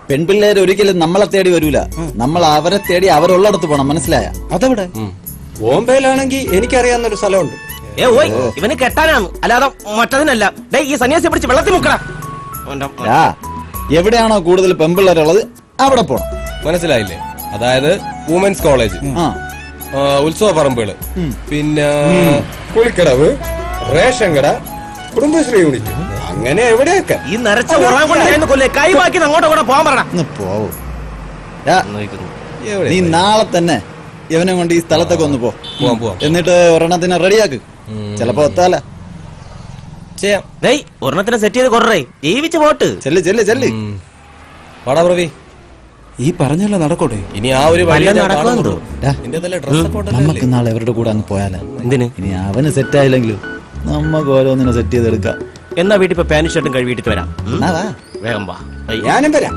പെൺപിള്ളേർ ഒരിക്കലും നമ്മളെ തേടി വരൂല, നമ്മൾ അവരെ തേടി അവരുള്ളിടത്ത് പോണം, മനസ്സിലായ? അതെവിടെ? ബോംബെയിലാണെങ്കിൽ എനിക്കറിയാവുന്നൊരു സ്ഥലമുണ്ട്. ഇവന് കെട്ടാനാണ്, അല്ലാതെ മറ്റതിനല്ല. ഈ സന്യാസി പിടിച്ച് വെള്ളത്തിൽ മുക്കടാ. എവിടെയാണോ കൂടുതൽ പെൺപിള്ളേരുള്ളത് അവിടെ പോണം, മനസ്സിലായില്ലേ? അതായത് വുമൻസ് കോളേജ്, ഉത്സവ പറമ്പുകള്, പിന്നെ കുളിക്കടവ്, റേഷൻ കട, കുടുംബശ്രീ യൂണിറ്റ്, അങ്ങനെ എവിടെയൊക്കെ. ഈ നരച്ച കൊല്ലേ കൈവാക്കി അങ്ങോട്ട് കൂടെ പോകാൻ പറഞ്ഞ പോവും. നീ നാളെ തന്നെ ഇവനെ കൊണ്ട് ഈ സ്ഥലത്തൊക്കെ ഒന്ന് പോ, എന്നിട്ട് ഒരെണ്ണത്തിന് റെഡിയാക്ക്. ചിലപ്പോ ഒത്താല ചെയ്യാം. ഒരെണ്ണത്തിന് സെറ്റ് ചെയ്ത് കൊറേ ജീവിച്ച് പോട്ട്. ചെല്ല് ചെല്ല് ചെല്ല്. വാടാ പ്രവി, ഈ പറഞ്ഞല്ലോ നടക്കോട്ടെ. ഇനി ആ ഒരു വഴി നടക്കുന്നുണ്ടോ? നമുക്ക് നാളെ ഇവരുടെ കൂടെ അങ്ങ് പോയാലോ? എന്തിന്? ഇനി അവന് സെറ്റ് ആയില്ലെങ്കിലും നമുക്ക് ഓരോന്നിനെ സെറ്റ് ചെയ്തെടുക്കാം. എന്നാ വീട്ടിൽ ഇപ്പൊ പാന്റ് ഷർട്ടും കഴി വീട്ടിൽ വരാം. വേഗം വാ. ഞാനും വരാം.